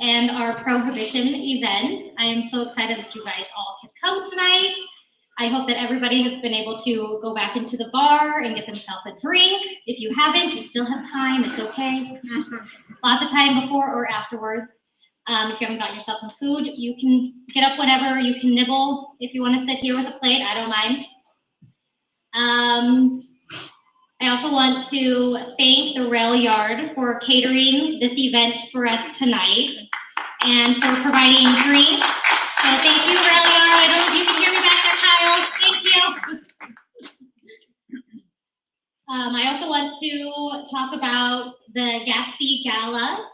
and our Prohibition event. I am so excited that you guys all could come tonight. I hope that everybody has been able to go back into the bar and get themselves a drink. If you haven't, you still have time. It's okay. Lots of time before or afterwards. If you haven't gotten yourself some food, you can get up whenever. You can nibble. If you want to sit here with a plate, I don't mind. I also want to thank the Rail Yard for catering this event for us tonight and for providing drinks. So thank you, Rail Yard. I don't know if you can hear me back there, Kyle. Thank you. I also want to talk about the Gatsby Gala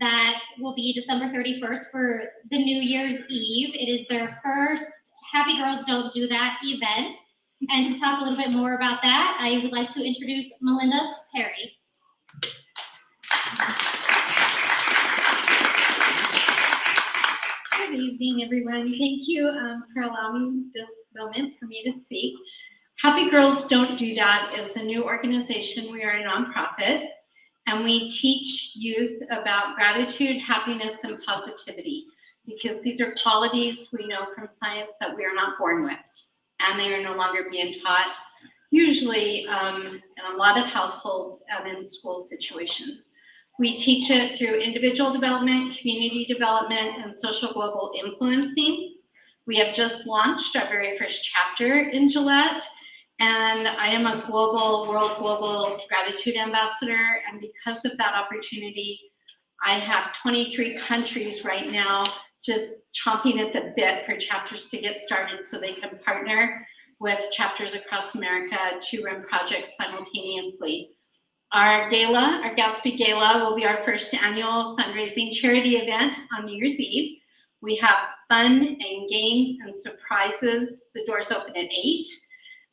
that will be December 31st for the New Year's Eve. It is their first Happy Girls Don't Do That event. And to talk a little bit more about that, I would like to introduce Melinda Perry. Good evening, everyone. Thank you for allowing this moment for me to speak. Happy Girls Don't Do That is a new organization. We are a nonprofit, and we teach youth about gratitude, happiness, and positivity, because these are qualities we know from science that we are not born with, and they are no longer being taught, usually in a lot of households and in school situations. We teach it through individual development, community development, and social global influencing. We have just launched our very first chapter in Gillette, and I am a world global gratitude ambassador, and because of that opportunity, I have 23 countries right now just chomping at the bit for chapters to get started so they can partner with chapters across America to run projects simultaneously. Our gala, our Gatsby Gala, will be our first annual fundraising charity event on New Year's Eve. We have fun and games and surprises. The doors open at 8,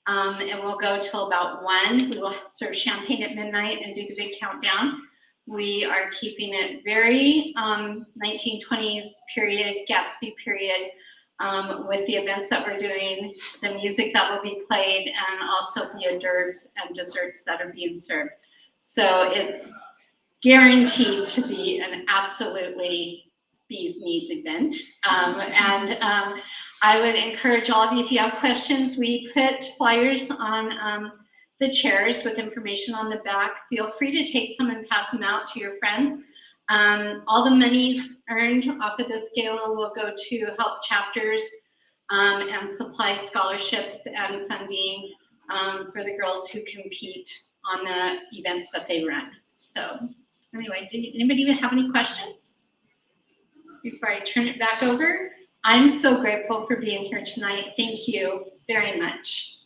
and we'll go till about 1. We will serve champagne at midnight and do the big countdown. We are keeping it very 1920s period, Gatsby period, with the events that we're doing, the music that will be played, and also the hors d'oeuvres and desserts that are being served. So it's guaranteed to be an absolutely bee's knees event. I would encourage all of you, if you have questions, we put flyers on the chairs with information on the back. Feel free to take some and pass them out to your friends. All the monies earned off of this gala will go to help chapters and supply scholarships and funding for the girls who compete on the events that they run. So anyway, anybody even have any questions before I turn it back over? I'm so grateful for being here tonight. Thank you very much.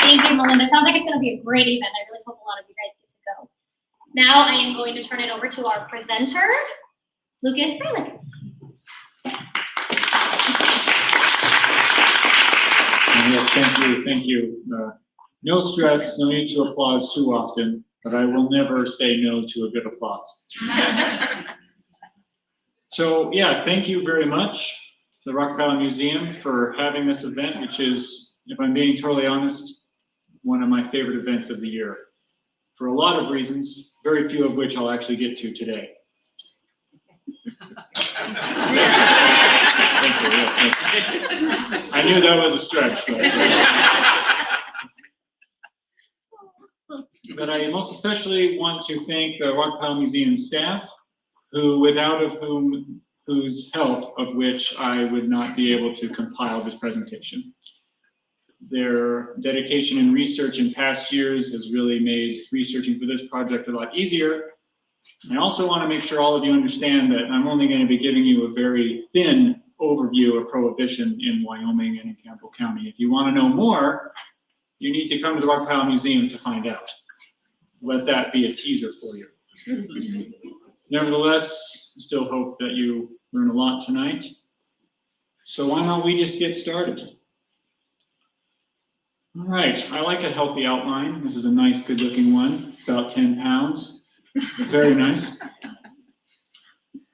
Thank you, Melinda. Sounds like it's going to be a great event. I really hope a lot of you guys get to go. Now I am going to turn it over to our presenter, Lucas Fralick. Yes, thank you. No stress, no need to applause too often, but I will never say no to a good applause. So yeah, thank you very much to the Rockpile Museum for having this event, which is, if I'm being totally honest, one of my favorite events of the year, for a lot of reasons, very few of which I'll actually get to today. Thank you, yes. I knew that was a stretch, but I most especially want to thank the Rockpile Museum staff, whose help of which I would not be able to compile this presentation. Their dedication and research in past years has really made researching for this project a lot easier. I also want to make sure all of you understand that I'm only going to be giving you a very thin overview of Prohibition in Wyoming and in Campbell County. If you want to know more, you need to come to the Rockpile Museum to find out. Let that be a teaser for you. Nevertheless, I still hope that you learn a lot tonight. So why don't we just get started? All right, I like a healthy outline. This is a nice, good-looking one, about 10 pounds. Very nice.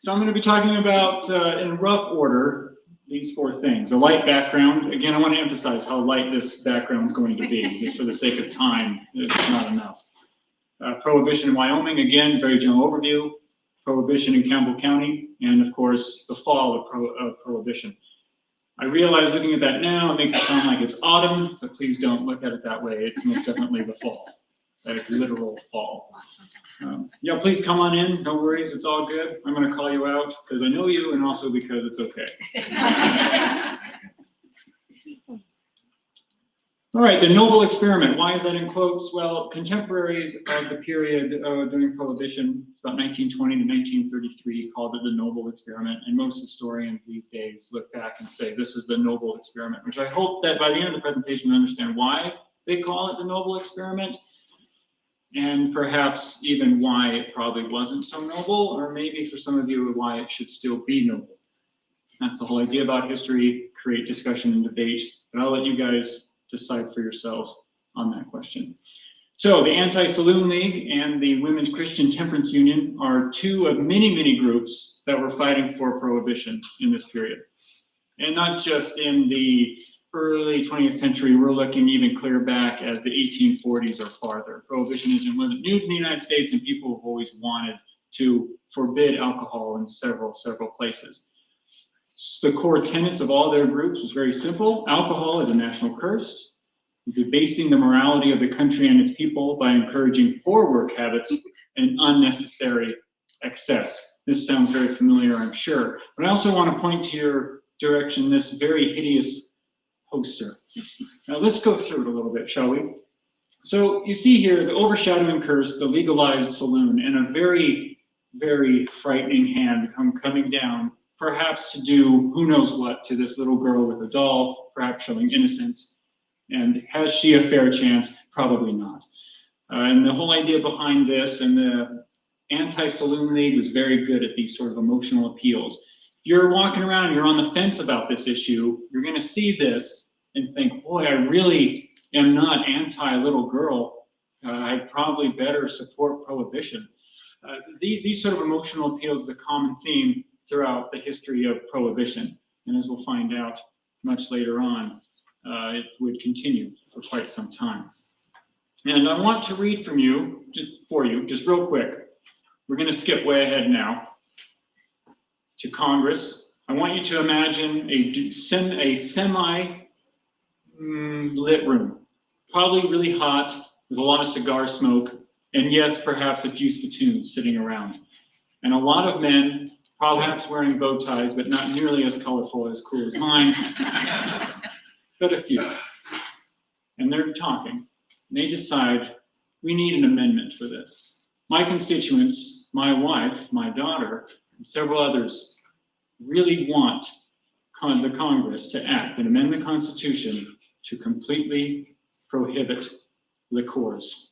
So I'm going to be talking about, in rough order, these 4 things. A light background. Again, I want to emphasize how light this background is going to be. Just for the sake of time, it's not enough. Prohibition in Wyoming, again, very general overview. Prohibition in Campbell County, and of course, the fall of Prohibition. I realize looking at that now, it makes it sound like it's autumn, but please don't look at it that way. It's most definitely the fall, like literal fall. Yeah, please come on in. No worries, it's all good. I'm going to call you out because I know you and also because it's okay. All right, the noble experiment. Why is that in quotes? Well, contemporaries of the period during Prohibition, about 1920 to 1933, called it the noble experiment. And most historians these days look back and say this is the noble experiment, which I hope that by the end of the presentation you understand why they call it the noble experiment, and perhaps even why it probably wasn't so noble, or maybe for some of you why it should still be noble. That's the whole idea about history, create discussion and debate, but I'll let you guys decide for yourselves on that question. So the Anti-Saloon League and the Women's Christian Temperance Union are two of many, many groups that were fighting for prohibition in this period. And not just in the early 20th century, we're looking even clear back as the 1840s or farther. Prohibitionism wasn't new to the United States, and people have always wanted to forbid alcohol in several places. The core tenets of all their groups was very simple. Alcohol is a national curse, debasing the morality of the country and its people by encouraging poor work habits and unnecessary excess. This sounds very familiar, I'm sure. But I also want to point to your direction this very hideous poster. Now let's go through it a little bit, shall we? So you see here the overshadowing curse, the legalized saloon, and a very, very frightening hand coming down, perhaps to do who knows what to this little girl with a doll, perhaps showing innocence. And has she a fair chance? Probably not. And the whole idea behind this, and the Anti-Saloon League was very good at these sort of emotional appeals. If you're walking around, you're on the fence about this issue, you're going to see this and think, boy, I really am not anti-little girl. I'd probably better support prohibition. These sort of emotional appeals is a common theme throughout the history of prohibition. And as we'll find out much later on, it would continue for quite some time. And I want to read from you, just real quick. We're going to skip way ahead now to Congress. I want you to imagine a semi-lit room, probably really hot, with a lot of cigar smoke, and yes, perhaps a few spittoons sitting around. And a lot of men, perhaps wearing bow ties, but not nearly as colorful, as cool as mine, but a few. And they're talking, and they decide, we need an amendment for this. My constituents, my wife, my daughter, and several others really want the Congress to act and amend the Constitution to completely prohibit liqueurs.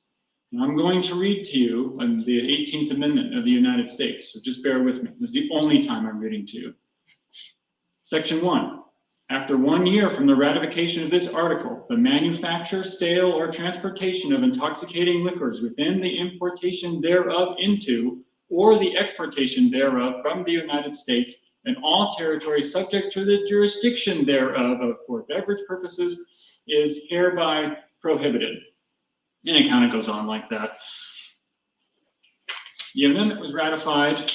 And I'm going to read to you the 18th Amendment of the United States, so just bear with me. This is the only time I'm reading to you. Section 1. After 1 year from the ratification of this article, the manufacture, sale, or transportation of intoxicating liquors within the importation thereof into, or the exportation thereof from the United States and all territories subject to the jurisdiction thereof for beverage purposes is hereby prohibited. And it kind of goes on like that. The amendment was ratified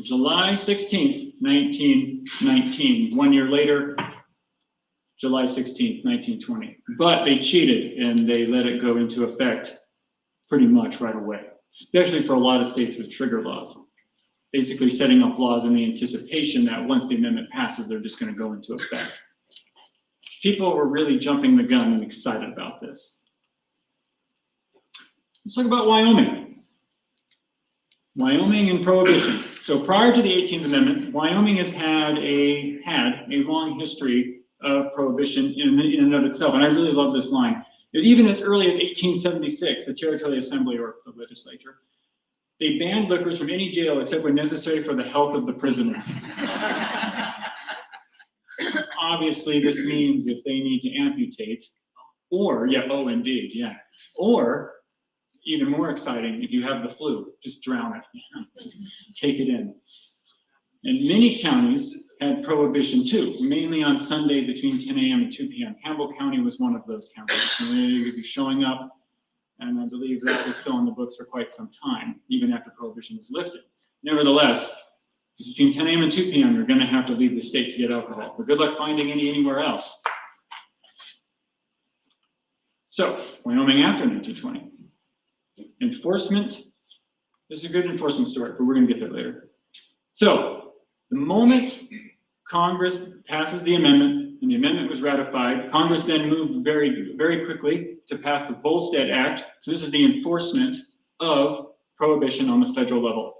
July 16th, 1919. 1 year later, July 16th, 1920. But they cheated and they let it go into effect pretty much right away, especially for a lot of states with trigger laws. Basically setting up laws in the anticipation that once the amendment passes, they're just going to go into effect. People were really jumping the gun and excited about this. Let's talk about Wyoming. Wyoming and prohibition. So prior to the 18th Amendment, Wyoming has had a long history of prohibition in and of itself. And I really love this line. That even as early as 1876, the Territorial Assembly or the legislature, they banned liquors from any jail except when necessary for the health of the prisoner. Obviously, this means if they need to amputate, or, or even more exciting, if you have the flu, just drown it, just take it in. And many counties had prohibition too, mainly on Sundays between 10 a.m. and 2 p.m. Campbell County was one of those counties. And they would be showing up And I believe that was still on the books for quite some time, even after Prohibition was lifted. Nevertheless, between 10 a.m. and 2 p.m., you're going to have to leave the state to get alcohol. But good luck finding anywhere else. So, Wyoming after 1920. Enforcement. This is a good enforcement story, but we're going to get there later. So, the moment Congress passes the amendment, and the amendment was ratified, Congress then moved very, very quickly to pass the Volstead Act. So this is the enforcement of prohibition on the federal level.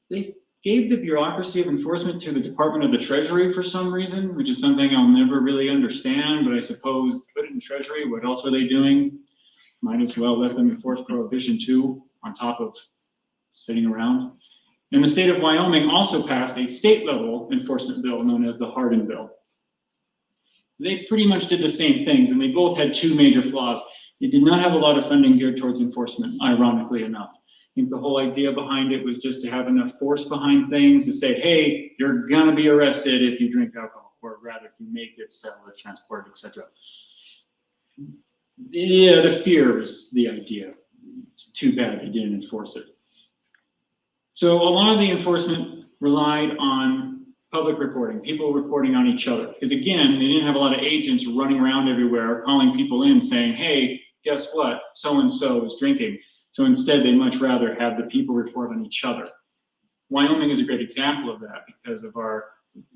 They gave the bureaucracy of enforcement to the Department of the Treasury for some reason, which is something I'll never really understand, but I suppose put it in Treasury, what else are they doing? Might as well let them enforce prohibition too, on top of sitting around. And the state of Wyoming also passed a state-level enforcement bill known as the Hardin Bill. They pretty much did the same things, and they both had two major flaws. They did not have a lot of funding geared towards enforcement, ironically enough. I think the whole idea behind it was just to have enough force behind things to say, hey, you're gonna be arrested if you drink alcohol, or rather if you make it, sell it, transport it, etc. Yeah, the fear was the idea. It's too bad they didn't enforce it. So a lot of the enforcement relied on public reporting, people reporting on each other. Because again, they didn't have a lot of agents running around everywhere calling people in saying, hey, guess what? So-and-so is drinking. So instead, they much rather have the people report on each other. Wyoming is a great example of that because of our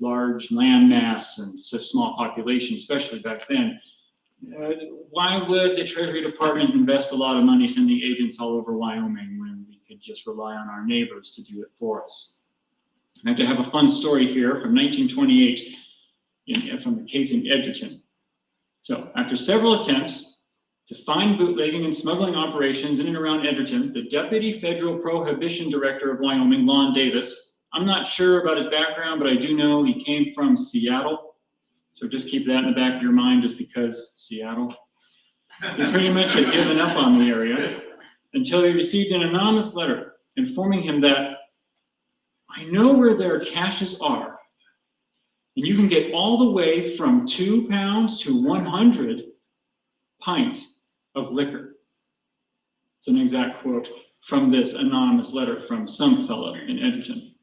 large land mass and such small population, especially back then. Why would the Treasury Department invest a lot of money sending agents all over Wyoming when we could just rely on our neighbors to do it for us? I have to have a fun story here from 1928 from the case in Edgerton. So after several attempts to find bootlegging and smuggling operations in and around Edgerton, the Deputy Federal Prohibition Director of Wyoming, Lon Davis, I'm not sure about his background, but I do know he came from Seattle. So just keep that in the back of your mind just because Seattle. He pretty much had given up on the area until he received an anonymous letter informing him that I know where their caches are, and you can get all the way from 2 pounds to 100 pints of liquor. It's an exact quote from this anonymous letter from some fellow in Edgerton.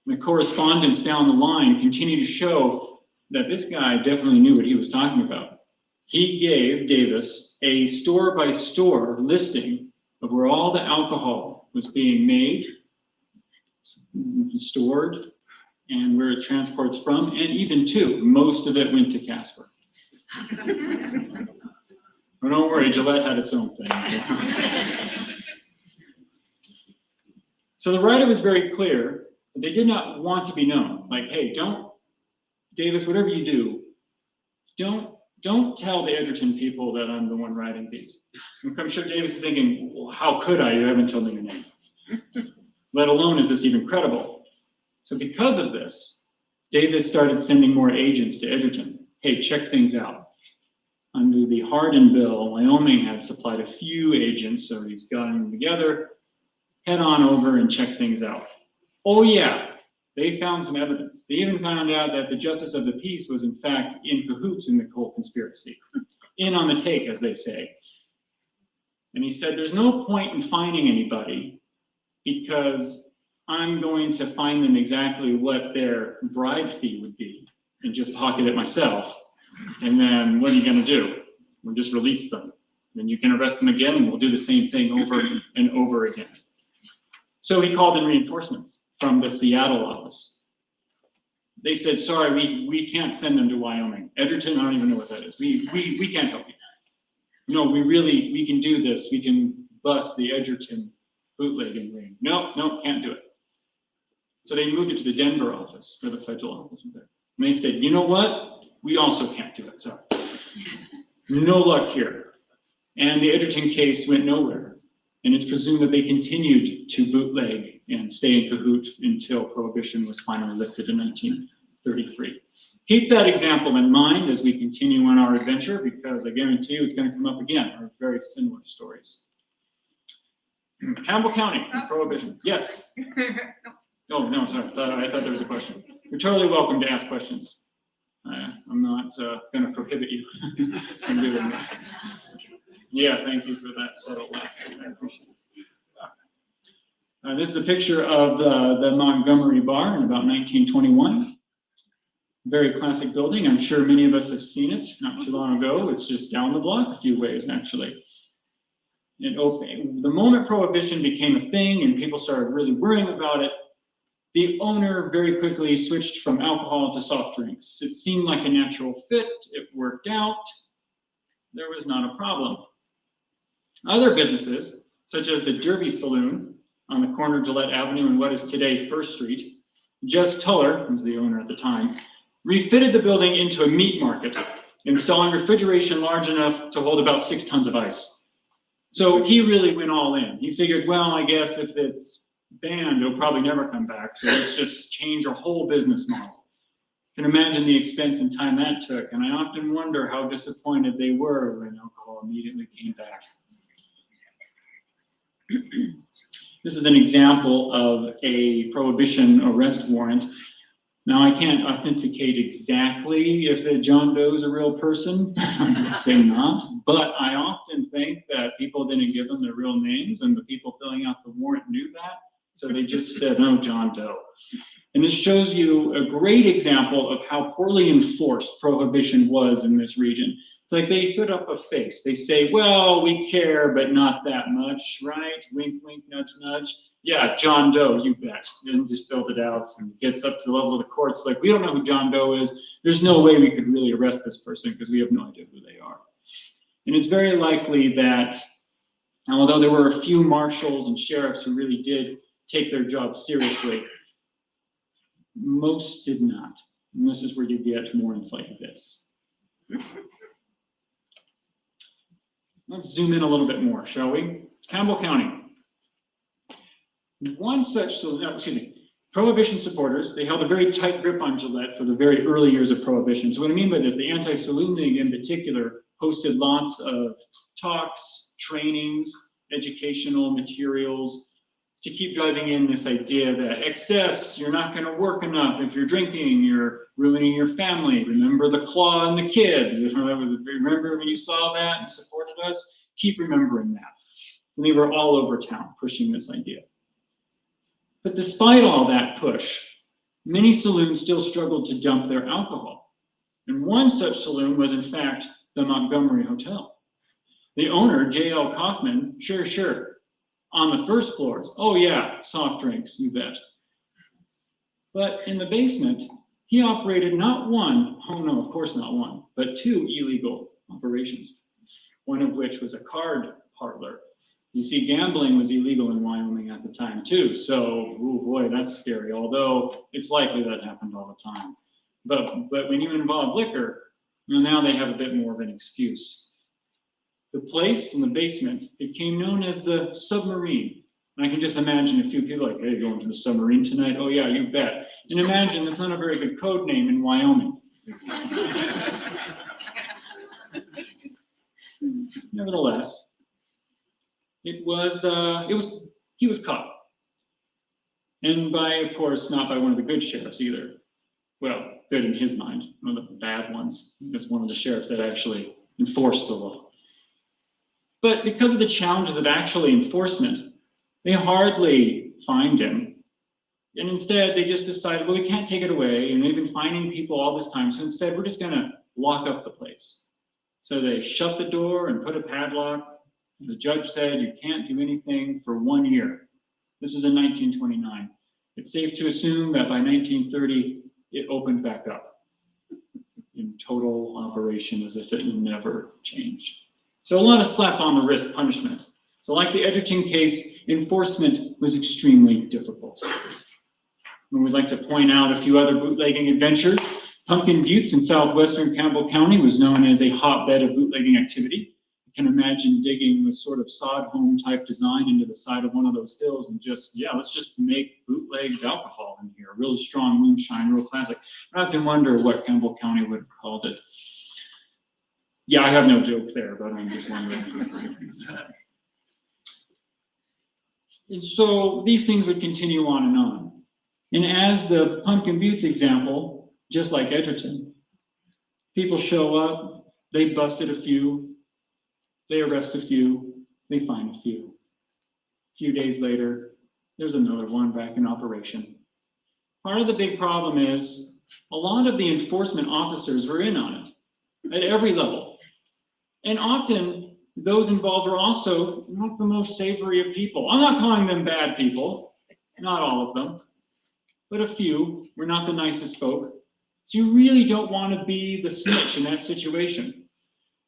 And the correspondence down the line continued to show that this guy definitely knew what he was talking about. He gave Davis a store-by-store listing of where all the alcohol was being made, stored, and where it transports from, and even to, most of it went to Casper. But don't worry, Gillette had its own thing. So the writer was very clear that they did not want to be known. Like, hey, Davis, whatever you do, don't tell the Edgerton people that I'm the one writing these. I'm sure Davis is thinking, well, how could I? You haven't told me your name. Let alone is this even credible. So because of this, Davis started sending more agents to Edgerton. Hey, check things out. Under the Hardin Bill, Wyoming had supplied a few agents, so he's gotten them together. Head on over and check things out. Oh yeah, they found some evidence. They even found out that the Justice of the Peace was in fact in cahoots in the whole conspiracy. In on the take, as they say. And he said, there's no point in finding anybody because I'm going to find them exactly what their bribe fee would be and just pocket it myself. And then what are you going to do? We'll just release them. Then you can arrest them again and we'll do the same thing over and over again. So he called in reinforcements from the Seattle office. They said, sorry, we can't send them to Wyoming. Edgerton, I don't even know what that is. We can't help you. No, we can do this. We can bust the Edgerton bootlegging ring. No, can't do it. So they moved it to the Denver office, or the federal office. And they said, you know what? We also can't do it, sorry. No luck here. And the Edgerton case went nowhere. And it's presumed that they continued to bootleg and stay in cahoot until Prohibition was finally lifted in 1933. Keep that example in mind as we continue on our adventure, because I guarantee you it's going to come up again, or very similar stories. Campbell County, Prohibition. Yes? Oh, no, sorry. I thought there was a question. You're totally welcome to ask questions. I'm not going to prohibit you from doing that. Yeah, thank you for that subtle laugh. I appreciate it. This is a picture of the Montgomery Bar in about 1921. Very classic building. I'm sure many of us have seen it not too long ago. It's just down the block a few ways, actually. The moment Prohibition became a thing and people started really worrying about it, the owner very quickly switched from alcohol to soft drinks. It seemed like a natural fit. It worked out. There was not a problem. Other businesses, such as the Derby Saloon on the corner of Gillette Avenue and what is today First Street, Jess Tuller, who was the owner at the time, refitted the building into a meat market, installing refrigeration large enough to hold about 6 tons of ice. So he really went all in. He figured, well, I guess if it's banned, it'll probably never come back, so let's just change our whole business model. You can imagine the expense and time that took, and I often wonder how disappointed they were when alcohol immediately came back. This is an example of a Prohibition arrest warrant. Now, I can't authenticate exactly if a John Doe is a real person. I'm going to say not. But I often think that people didn't give them their real names, and the people filling out the warrant knew that. So they just said, oh, John Doe. And this shows you a great example of how poorly enforced Prohibition was in this region. It's like they put up a face. They say, well, we care, but not that much, right? Wink, wink, nudge, nudge. Yeah, John Doe, you bet. And just filled it out and gets up to the levels of the courts. Like, we don't know who John Doe is. There's no way we could really arrest this person because we have no idea who they are. And it's very likely that, although there were a few marshals and sheriffs who really did take their job seriously, most did not. And this is where you get warrants like this. Let's zoom in a little bit more, shall we? Campbell County. One such, Prohibition supporters, they held a very tight grip on Gillette for the very early years of Prohibition. So what I mean by this, the Anti-Saloon League in particular hosted lots of talks, trainings, educational materials to keep driving in this idea that excess, you're not going to work enough. If you're drinking, you're ruining your family. Remember the claw and the kid. Remember when you saw that and supported us? Keep remembering that. And they were all over town pushing this idea. But despite all that push, many saloons still struggled to dump their alcohol. And one such saloon was, in fact, the Montgomery Hotel. The owner, J.L. Kaufman, sure. On the first floors, oh yeah, soft drinks, you bet. But in the basement, he operated not one, oh no, of course not one, but 2 illegal operations, one of which was a card parlor. You see, gambling was illegal in Wyoming at the time too, so, oh boy, that's scary, although it's likely that happened all the time. But when you involve liquor, well, now they have a bit more of an excuse. The place in the basement became known as the Submarine. And I can just imagine a few people like, hey, going to the Submarine tonight? Oh yeah, you bet. And imagine that's not a very good code name in Wyoming. Nevertheless, he was caught. And of course, not by one of the good sheriffs either. Well, good in his mind, one of the bad ones. It's one of the sheriffs that actually enforced the law. But because of the challenges of actually enforcement, they hardly fined him. And instead, they just decided, well, we can't take it away. And they've been fining people all this time. So instead, we're just going to lock up the place. So they shut the door and put a padlock. The judge said, you can't do anything for 1 year. This was in 1929. It's safe to assume that by 1930, it opened back up in total operation as if it never changed. So a lot of slap on the wrist punishment. So like the Edgerton case, enforcement was extremely difficult. And we'd like to point out a few other bootlegging adventures. Pumpkin Buttes in southwestern Campbell County was known as a hotbed of bootlegging activity. You can imagine digging this sort of sod home type design into the side of one of those hills and just, yeah, let's just make bootlegged alcohol in here. Really strong moonshine, real classic. I have to wonder what Campbell County would have called it. Yeah, I have no joke there, but I'm just wondering. And so these things would continue on and on. And as the Pumpkin Buttes example, just like Edgerton, people show up, they busted a few, They arrest a few, they fine a few. A few days later, there's another one back in operation. Part of the big problem is a lot of the enforcement officers were in on it at every level. And often those involved are also not the most savory of people. I'm not calling them bad people, not all of them, but a few were not the nicest folk. So you really don't want to be the snitch in that situation.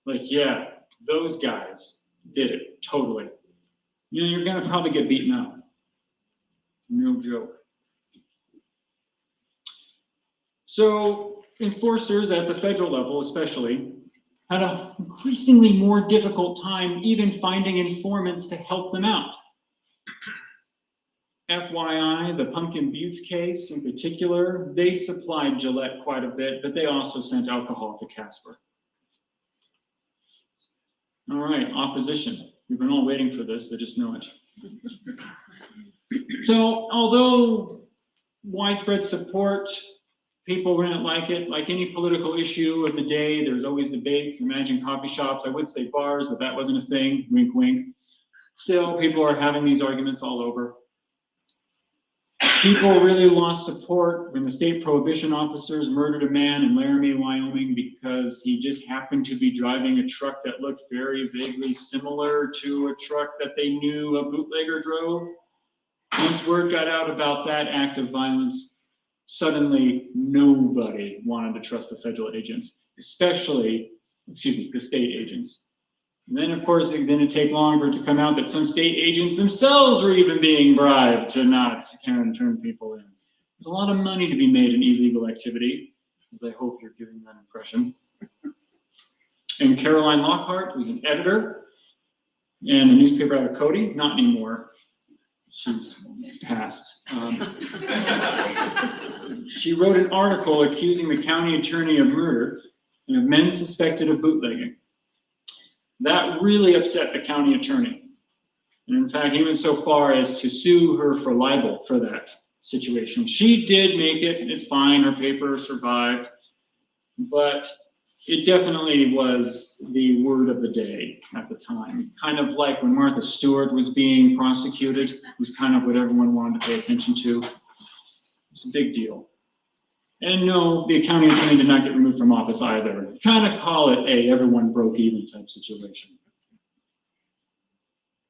Like, yeah, those guys did it, totally. You know, you're gonna probably get beaten up. No joke. So enforcers at the federal level especially had an increasingly more difficult time even finding informants to help them out. FYI, the Pumpkin Buttes case in particular, they supplied Gillette quite a bit, but they also sent alcohol to Casper. All right, opposition. We've been all waiting for this, I just know it. So, although widespread support, people didn't like it. Like any political issue of the day, there's always debates. Imagine coffee shops. I would say bars, but that wasn't a thing. Wink, wink. Still, people are having these arguments all over. People really lost support when the state prohibition officers murdered a man in Laramie, Wyoming, because he just happened to be driving a truck that looked very vaguely similar to a truck that they knew a bootlegger drove. Once word got out about that act of violence, suddenly nobody wanted to trust the federal agents, especially, the state agents. And then, of course, it didn't take long for it to come out that some state agents themselves were even being bribed to not turn people in. There's a lot of money to be made in illegal activity, as I hope you're giving that impression. And Caroline Lockhart was an editor in a newspaper out of Cody, not anymore. She's passed. She wrote an article accusing the county attorney of murder and of men suspected of bootlegging. That really upset the county attorney. And in fact, he went so far as to sue her for libel for that situation. She did make it, it's fine, her paper survived, but it definitely was the word of the day at the time. Kind of like when Martha Stewart was being prosecuted, it was kind of what everyone wanted to pay attention to. It's a big deal. And no, the county attorney did not get removed from office either. Kind of call it a everyone broke even type situation.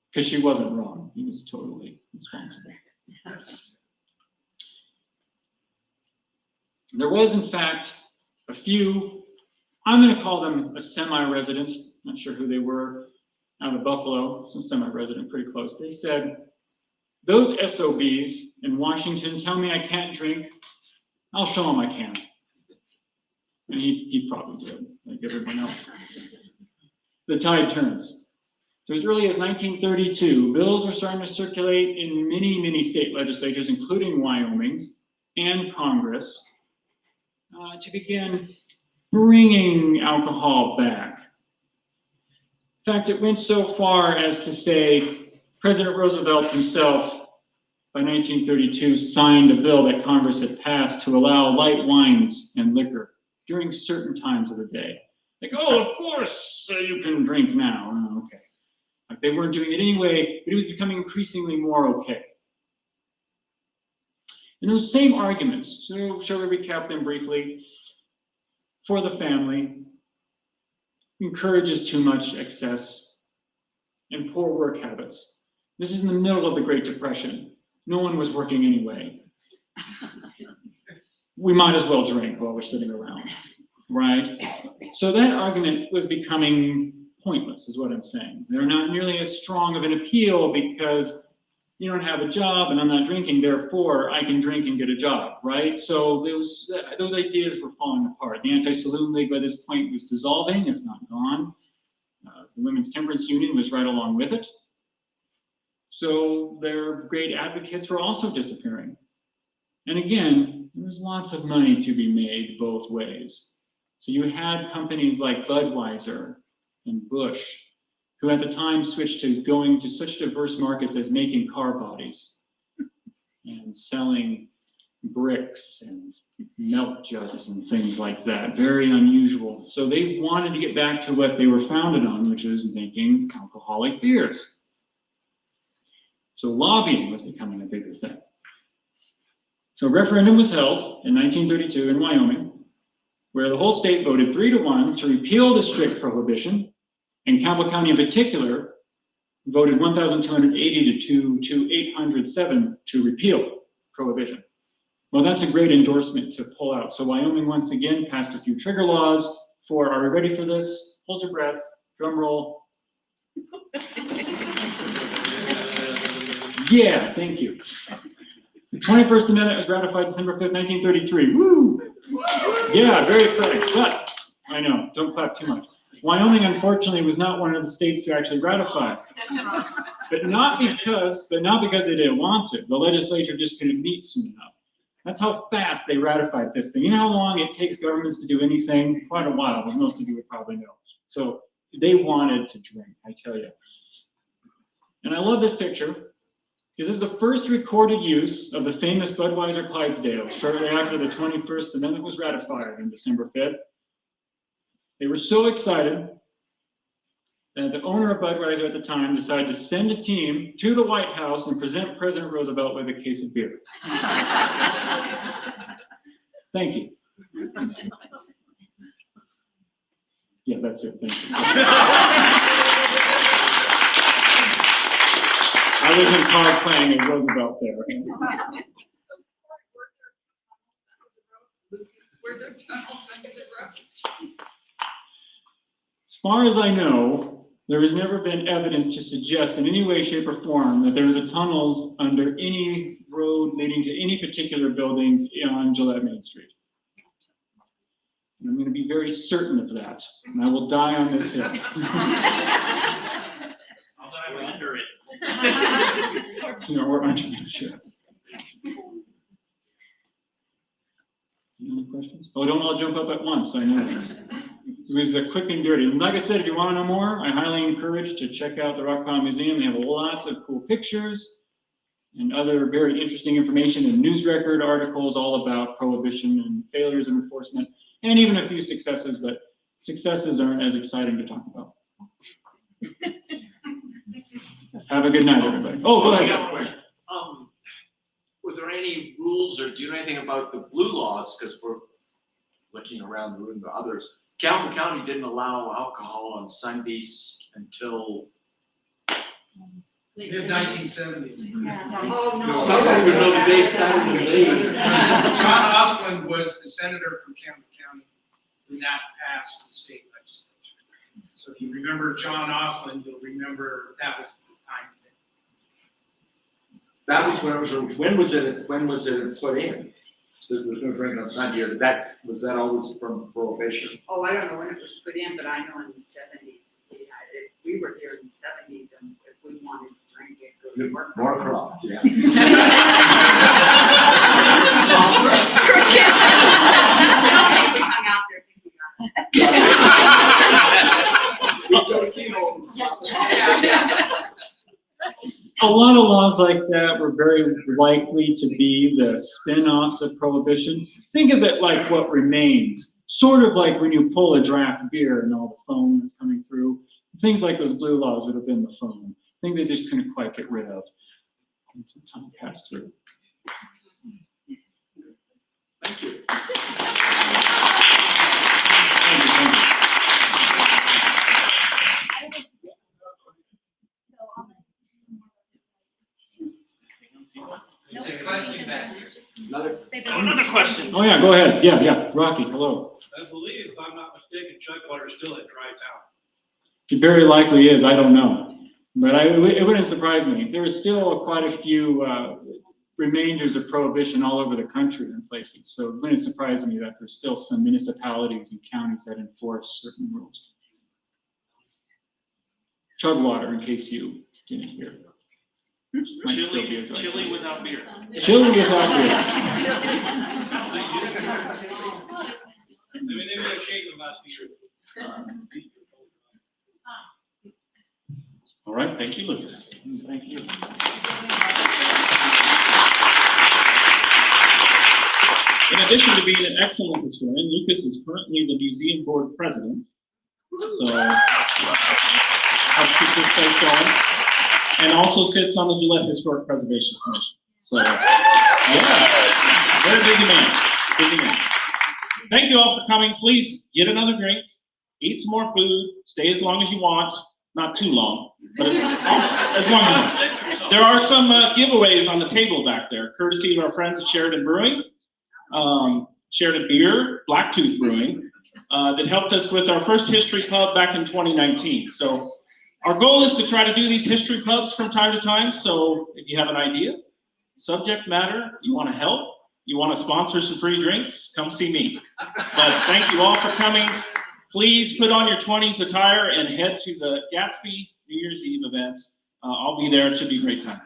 Because she wasn't wrong. He was totally responsible. There was, in fact, a few, I'm going to call them a semi-resident, not sure who they were, out of Buffalo, some semi-resident, pretty close. They said, those SOBs in Washington tell me I can't drink, I'll show them I can. And he probably did, like everyone else. The tide turns. So as early as 1932, bills were starting to circulate in many, many state legislatures, including Wyoming's and Congress, to begin bringing alcohol back. In fact, it went so far as to say President Roosevelt himself, by 1932, signed a bill that Congress had passed to allow light wines and liquor during certain times of the day. Like, oh, of course you can drink now. Oh, okay. Like they weren't doing it anyway, but it was becoming increasingly more okay. And those same arguments, so shall we recap them briefly? For the family, encourages too much excess and poor work habits. This is in the middle of the Great Depression. No one was working anyway. We might as well drink while we're sitting around, right? So that argument was becoming pointless, is what I'm saying. They're not nearly as strong of an appeal because you don't have a job and I'm not drinking, therefore I can drink and get a job, right? So those ideas were falling apart. The Anti-Saloon League by this point was dissolving, if not gone. The Women's Temperance Union was right along with it. So their great advocates were also disappearing. And again, there was lots of money to be made both ways. So you had companies like Budweiser and Busch, who at the time switched to going to such diverse markets as making car bodies and selling bricks and milk jugs and things like that. Very unusual. So they wanted to get back to what they were founded on, which is making alcoholic beers. So lobbying was becoming a bigger thing. So a referendum was held in 1932 in Wyoming, where the whole state voted 3-1 to repeal the strict prohibition, and Campbell County in particular voted 1,280 to 807 to repeal prohibition. Well, that's a great endorsement to pull out. So Wyoming once again passed a few trigger laws for, are we ready for this? Hold your breath, drum roll. Yeah, thank you. The 21st Amendment was ratified December 5th, 1933. Woo! Yeah, very exciting. But, I know, don't clap too much. Wyoming, unfortunately, was not one of the states to actually ratify. But not because they didn't want to. The legislature just couldn't meet soon enough. That's how fast they ratified this thing. You know how long it takes governments to do anything? Quite a while, as most of you would probably know. So they wanted to drink, I tell you. And I love this picture, because this is the first recorded use of the famous Budweiser Clydesdale shortly after the 21st Amendment was ratified on December 5th. They were so excited that the owner of Budweiser at the time decided to send a team to the White House and present President Roosevelt with a case of beer. Thank you. Yeah, that's it. Thank you. I wasn't cosplaying as Roosevelt there. As far as I know, there has never been evidence to suggest in any way, shape, or form that there was a tunnel under any road leading to any particular buildings on Gillette Main Street. And I'm going to be very certain of that, and I will die on this hill. I'll die under it. No, we're entrepreneurship. Any other questions? Oh, don't all jump up at once. I know this. It was quick and dirty. And like I said, if you want to know more, I highly encourage to check out the Rockpile Museum. They have lots of cool pictures and other very interesting information and news record articles all about prohibition and failures of enforcement, and even a few successes, but successes aren't as exciting to talk about. Have a good night, everybody. Oh, go ahead. Were there any rules, or do you know anything about the blue laws? Because we're looking around the room to others. Campbell County didn't allow alcohol on Sundays until mid-1970s. Oh, no. Somebody would know the dates better than me. John Osland was the senator from Campbell County when that passed the state legislature. So if you remember John Osland, you'll remember that was the time thing. That was when was it put in? So there was no drinking on Sunday, or was that always from Prohibition? Oh, I don't know when it was put in, but I know in the 70s, we were here in the 70s, and if we wanted to drink it, go to work. More crop, yeah. We hung out there thinking A lot of laws like that were very likely to be the spin-offs of Prohibition. Think of it like what remains, sort of like when you pull a draft beer and all the foam that's coming through. Things like those blue laws would have been the foam, things they just couldn't quite get rid of. Time passed through. Thank you. Another question. Oh yeah, go ahead. Yeah, Rocky, hello. I believe, if I'm not mistaken, Chuck Water's still at Dry Town. It very likely is, I don't know. But it wouldn't surprise me. There are still quite a few remainders of Prohibition all over the country in places. So it wouldn't surprise me that there's still some municipalities and counties that enforce certain rules. Chug water, in case you didn't hear. Might still be a dry Chili town. without beer. Chili without beer. I mean, they were shaking about the truth. All right, thank you, Lucas. Thank you. In addition to being an excellent historian, Lucas is currently the museum board president. So helps keep this place going. And also sits on the Gillette Historic Preservation Commission. So, yeah, very busy man. Busy man. Thank you all for coming. Please get another drink, eat some more food, stay as long as you want. Not too long, but as long as you want. There are some giveaways on the table back there, courtesy of our friends at Sheridan Brewing. Sheridan Beer, Blacktooth Brewing, that helped us with our first history pub back in 2019. So our goal is to try to do these history pubs from time to time. So if you have an idea, subject matter, you want to help, you want to sponsor some free drinks, come see me. But thank you all for coming. Please put on your 20s attire and head to the Gatsby New Year's Eve event. I'll be there. It should be a great time.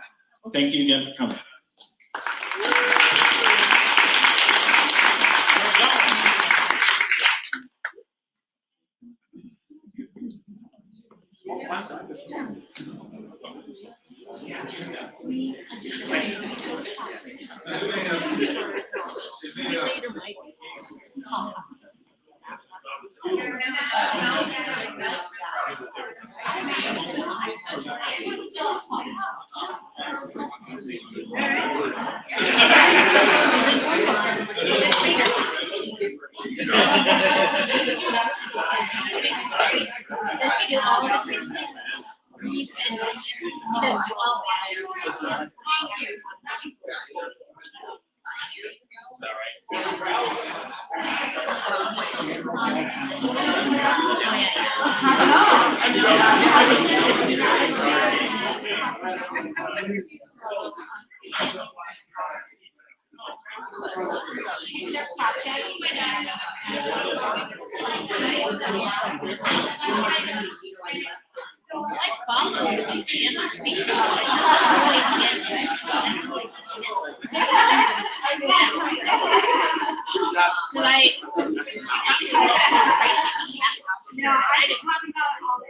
Thank you again for coming.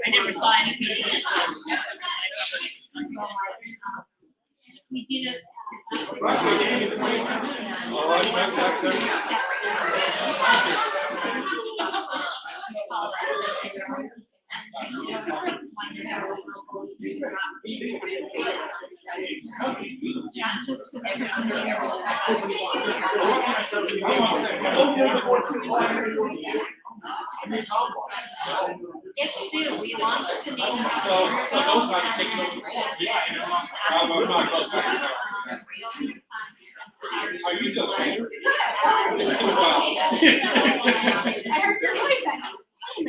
I never saw anything. It's new, we launched the name. Are you doing? You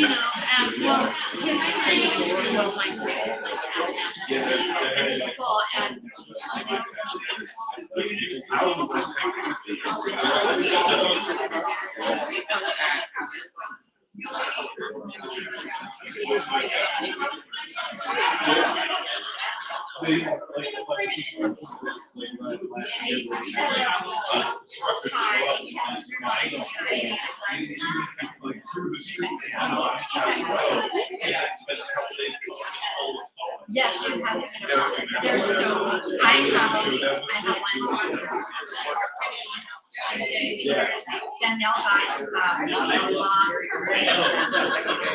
know, well, his my school and Yes, you have. There we go. I have one. Danielle got,